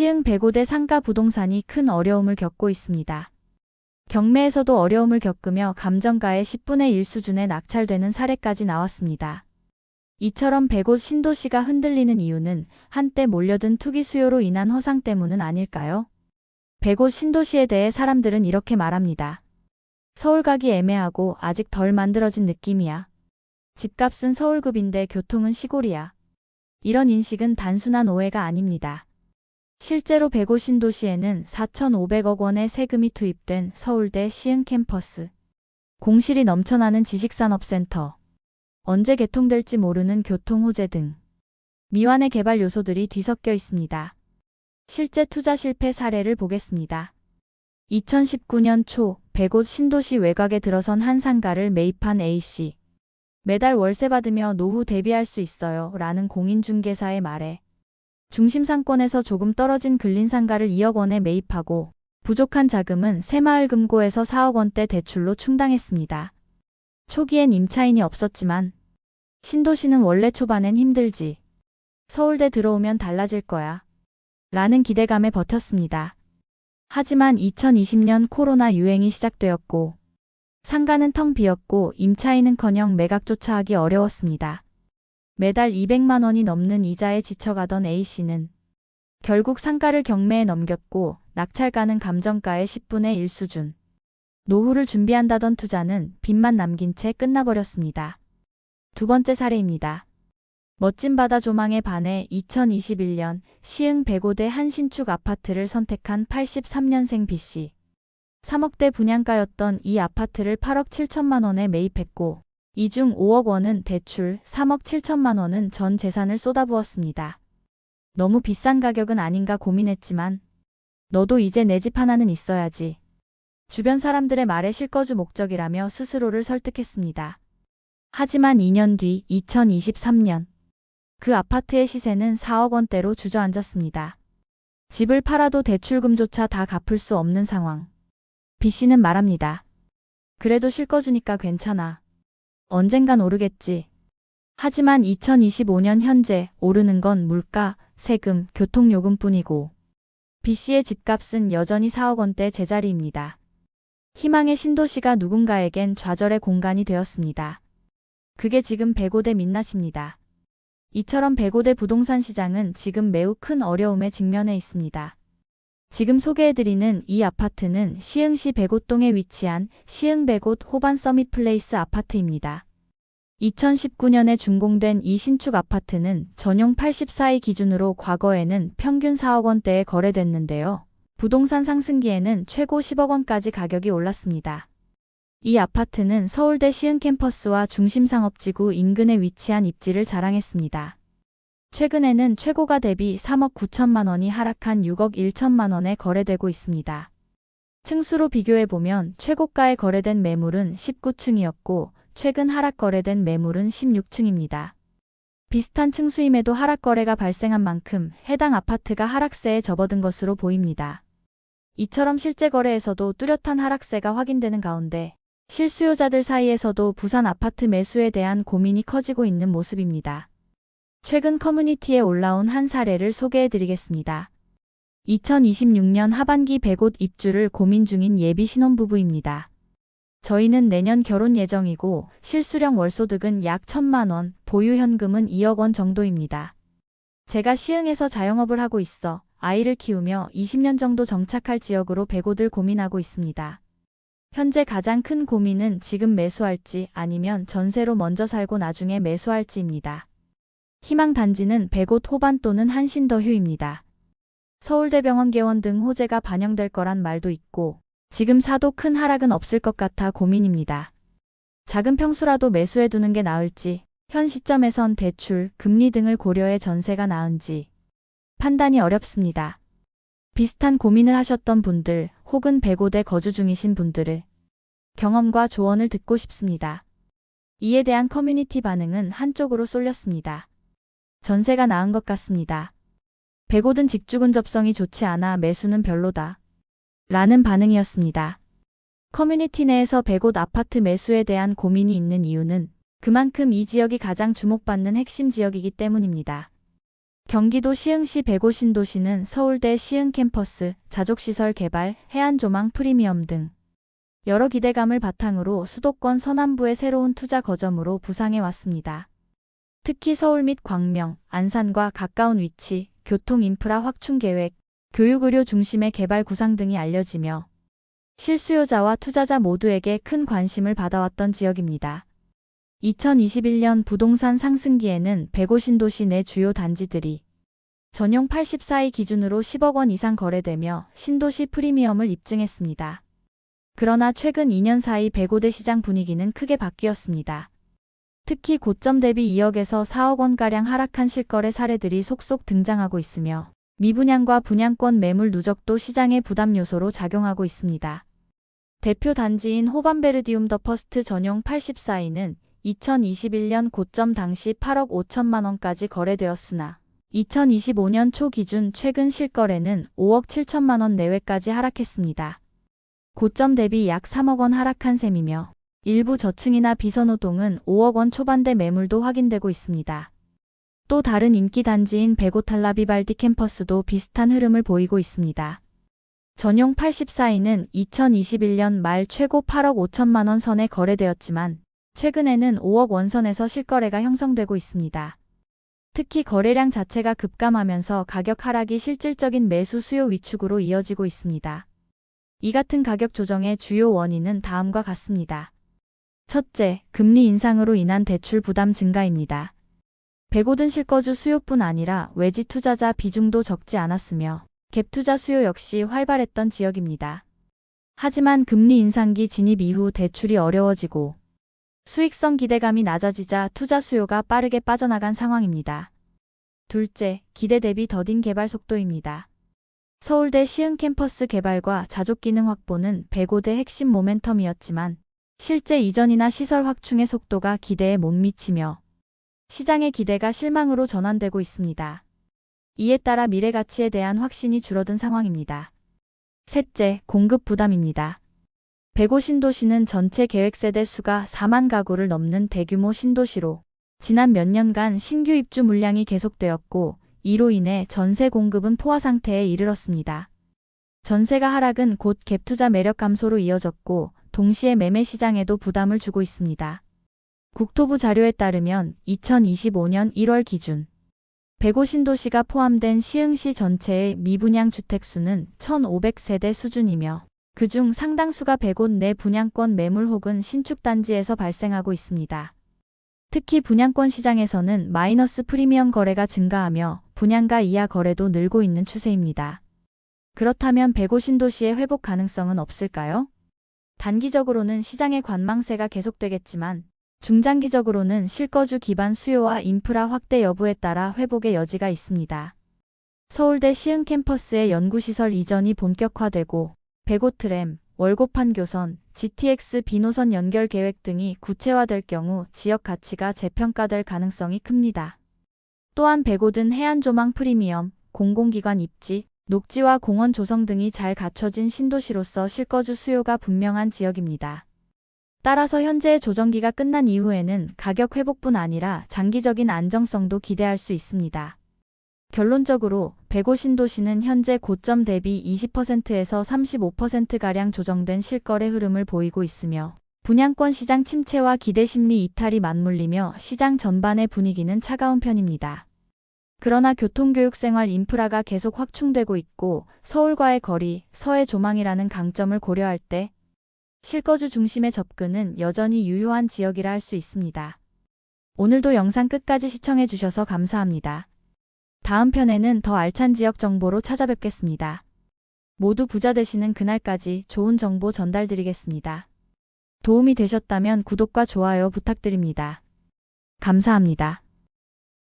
시흥 105대 상가 부동산이 큰 어려움을 겪고 있습니다. 경매에서도 어려움을 겪으며 감정가의 10분의 1 수준에 낙찰되는 사례까지 나왔습니다. 이처럼 105 신도시가 흔들리는 이유는 한때 몰려든 투기 수요로 인한 허상 때문은 아닐까요? 105 신도시에 대해 사람들은 이렇게 말합니다. 서울 가기 애매하고 아직 덜 만들어진 느낌이야. 집값은 서울급인데 교통은 시골이야. 이런 인식은 단순한 오해가 아닙니다. 실제로 105 신도시에는 4,500억 원의 세금이 투입된 서울대 시흥 캠퍼스, 공실이 넘쳐나는 지식산업센터, 언제 개통될지 모르는 교통호재 등 미완의 개발 요소들이 뒤섞여 있습니다. 실제 투자 실패 사례를 보겠습니다. 2019년 초 105 신도시 외곽에 들어선 한 상가를 매입한 A씨. 매달 월세 받으며 노후 대비할 수 있어요 라는 공인중개사의 말에 중심 상권에서 조금 떨어진 근린상가를 2억 원에 매입하고 부족한 자금은 새마을금고에서 4억 원대 대출로 충당했습니다. 초기엔 임차인이 없었지만 신도시는 원래 초반엔 힘들지. 서울대 들어오면 달라질 거야. 라는 기대감에 버텼습니다. 하지만 2020년 코로나 유행이 시작되었고 상가는 텅 비었고 임차인은커녕 매각조차 하기 어려웠습니다. 매달 200만 원이 넘는 이자에 지쳐가던 A씨는 결국 상가를 경매에 넘겼고 낙찰가는 감정가의 10분의 1 수준. 노후를 준비한다던 투자는 빚만 남긴 채 끝나버렸습니다. 두 번째 사례입니다. 멋진 바다 조망에 반해 2021년 시흥 105대 한 신축 아파트를 선택한 83년생 B씨. 3억대 분양가였던 이 아파트를 8억 7천만 원에 매입했고 이 중 5억 원은 대출, 3억 7천만 원은 전 재산을 쏟아부었습니다. 너무 비싼 가격은 아닌가 고민했지만 너도 이제 내 집 하나는 있어야지. 주변 사람들의 말에 실거주 목적이라며 스스로를 설득했습니다. 하지만 2년 뒤 2023년 그 아파트의 시세는 4억 원대로 주저앉았습니다. 집을 팔아도 대출금조차 다 갚을 수 없는 상황. B씨는 말합니다. 그래도 실거주니까 괜찮아. 언젠간 오르겠지. 하지만 2025년 현재 오르는 건 물가, 세금, 교통요금뿐이고 B씨의 집값은 여전히 4억 원대 제자리입니다. 희망의 신도시가 누군가에겐 좌절의 공간이 되었습니다. 그게 지금 105대 민낯입니다. 이처럼 105대 부동산 시장은 지금 매우 큰 어려움에 직면해 있습니다. 지금 소개해드리는 이 아파트는 시흥시 105동에 위치한 시흥 105 호반 서밋 플레이스 아파트입니다. 2019년에 준공된 이 신축 아파트는 전용 84일 기준으로 과거에는 평균 4억 원대에 거래됐는데요. 부동산 상승기에는 최고 10억 원까지 가격이 올랐습니다. 이 아파트는 서울대 시흥 캠퍼스와 중심상업지구 인근에 위치한 입지를 자랑했습니다. 최근에는 최고가 대비 3억 9천만 원이 하락한 6억 1천만 원에 거래되고 있습니다. 층수로 비교해보면 최고가에 거래된 매물은 19층이었고 최근 하락 거래된 매물은 16층입니다. 비슷한 층수임에도 하락 거래가 발생한 만큼 해당 아파트가 하락세에 접어든 것으로 보입니다. 이처럼 실제 거래에서도 뚜렷한 하락세가 확인되는 가운데 실수요자들 사이에서도 부산 아파트 매수에 대한 고민이 커지고 있는 모습입니다. 최근 커뮤니티에 올라온 한 사례를 소개해드리겠습니다. 2026년 하반기 105 입주를 고민 중인 예비 신혼부부입니다. 저희는 내년 결혼 예정이고 실수령 월소득은 약 1,000만 원, 보유 현금은 2억 원 정도입니다. 제가 시흥에서 자영업을 하고 있어 아이를 키우며 20년 정도 정착할 지역으로 105들 고민하고 있습니다. 현재 가장 큰 고민은 지금 매수할지 아니면 전세로 먼저 살고 나중에 매수할지입니다. 희망 단지는 105 호반 또는 한신더휴입니다. 서울대병원 개원 등 호재가 반영될 거란 말도 있고 지금 사도 큰 하락은 없을 것 같아 고민입니다. 작은 평수라도 매수해두는 게 나을지 현 시점에선 대출, 금리 등을 고려해 전세가 나은지 판단이 어렵습니다. 비슷한 고민을 하셨던 분들 혹은 105대 거주 중이신 분들의 경험과 조언을 듣고 싶습니다. 이에 대한 커뮤니티 반응은 한쪽으로 쏠렸습니다. 전세가 나은 것 같습니다. 105든 직주 근접성이 좋지 않아 매수는 별로다. 라는 반응이었습니다. 커뮤니티 내에서 105 아파트 매수에 대한 고민이 있는 이유는 그만큼 이 지역이 가장 주목받는 핵심 지역이기 때문입니다. 경기도 시흥시 백오 신도시는 서울대 시흥 캠퍼스, 자족시설 개발, 해안조망 프리미엄 등 여러 기대감을 바탕으로 수도권 서남부의 새로운 투자 거점으로 부상해 왔습니다. 특히 서울 및 광명, 안산과 가까운 위치, 교통 인프라 확충 계획, 교육 의료 중심의 개발 구상 등이 알려지며 실수요자와 투자자 모두에게 큰 관심을 받아왔던 지역입니다. 2021년 부동산 상승기에는 백오 신도시 내 주요 단지들이 전용 84일 기준으로 10억 원 이상 거래되며 신도시 프리미엄을 입증했습니다. 그러나 최근 2년 사이 백오대 시장 분위기는 크게 바뀌었습니다. 특히 고점 대비 2억에서 4억 원가량 하락한 실거래 사례들이 속속 등장하고 있으며 미분양과 분양권 매물 누적도 시장의 부담 요소로 작용하고 있습니다. 대표 단지인 호반베르디움 더 퍼스트 전용 84이는 2021년 고점 당시 8억 5천만 원까지 거래되었으나 2025년 초 기준 최근 실거래는 5억 7천만 원 내외까지 하락했습니다. 고점 대비 약 3억 원 하락한 셈이며 일부 저층이나 비선호동은 5억 원 초반대 매물도 확인되고 있습니다. 또 다른 인기 단지인 백오 탈라비발디 캠퍼스도 비슷한 흐름을 보이고 있습니다. 전용 84이는 2021년 말 최고 8억 5천만 원 선에 거래되었지만 최근에는 5억 원 선에서 실거래가 형성되고 있습니다. 특히 거래량 자체가 급감하면서 가격 하락이 실질적인 매수 수요 위축으로 이어지고 있습니다. 이 같은 가격 조정의 주요 원인은 다음과 같습니다. 첫째, 금리 인상으로 인한 대출 부담 증가입니다. 백오든 실거주 수요뿐 아니라 외지 투자자 비중도 적지 않았으며 갭 투자 수요 역시 활발했던 지역입니다. 하지만 금리 인상기 진입 이후 대출이 어려워지고 수익성 기대감이 낮아지자 투자 수요가 빠르게 빠져나간 상황입니다. 둘째, 기대 대비 더딘 개발 속도입니다. 서울대 시흥 캠퍼스 개발과 자족 기능 확보는 백오대 핵심 모멘텀이었지만 실제 이전이나 시설 확충의 속도가 기대에 못 미치며 시장의 기대가 실망으로 전환되고 있습니다. 이에 따라 미래 가치에 대한 확신이 줄어든 상황입니다. 셋째, 공급 부담입니다. 백오 신도시는 전체 계획세대 수가 4만 가구를 넘는 대규모 신도시로 지난 몇 년간 신규 입주 물량이 계속되었고 이로 인해 전세 공급은 포화 상태에 이르렀습니다. 전세가 하락은 곧 갭 투자 매력 감소로 이어졌고 동시에 매매 시장에도 부담을 주고 있습니다. 국토부 자료에 따르면 2025년 1월 기준 백오 신도시가 포함된 시흥시 전체의 미분양 주택수는 1,500세대 수준이며 그중 상당수가 백오 내 분양권 매물 혹은 신축 단지에서 발생하고 있습니다. 특히 분양권 시장에서는 마이너스 프리미엄 거래가 증가하며 분양가 이하 거래도 늘고 있는 추세입니다. 그렇다면 백오 신도시의 회복 가능성은 없을까요? 단기적으로는 시장의 관망세가 계속되겠지만 중장기적으로는 실거주 기반 수요와 인프라 확대 여부에 따라 회복의 여지가 있습니다. 서울대 시흥 캠퍼스의 연구시설 이전이 본격화되고 백오 트램, 월곡판 교선, GTX 비노선 연결 계획 등이 구체화될 경우 지역 가치가 재평가될 가능성이 큽니다. 또한 백오든 해안조망 프리미엄, 공공기관 입지, 녹지와 공원 조성 등이 잘 갖춰진 신도시로서 실거주 수요가 분명한 지역입니다. 따라서 현재의 조정기가 끝난 이후에는 가격 회복뿐 아니라 장기적인 안정성도 기대할 수 있습니다. 결론적으로 백오 신도시는 현재 고점 대비 20%에서 35%가량 조정된 실거래 흐름을 보이고 있으며 분양권 시장 침체와 기대 심리 이탈이 맞물리며 시장 전반의 분위기는 차가운 편입니다. 그러나 교통교육생활 인프라가 계속 확충되고 있고 서울과의 거리, 서해 조망이라는 강점을 고려할 때 실거주 중심의 접근은 여전히 유효한 지역이라 할 수 있습니다. 오늘도 영상 끝까지 시청해 주셔서 감사합니다. 다음 편에는 더 알찬 지역 정보로 찾아뵙겠습니다. 모두 부자 되시는 그날까지 좋은 정보 전달드리겠습니다. 도움이 되셨다면 구독과 좋아요 부탁드립니다. 감사합니다.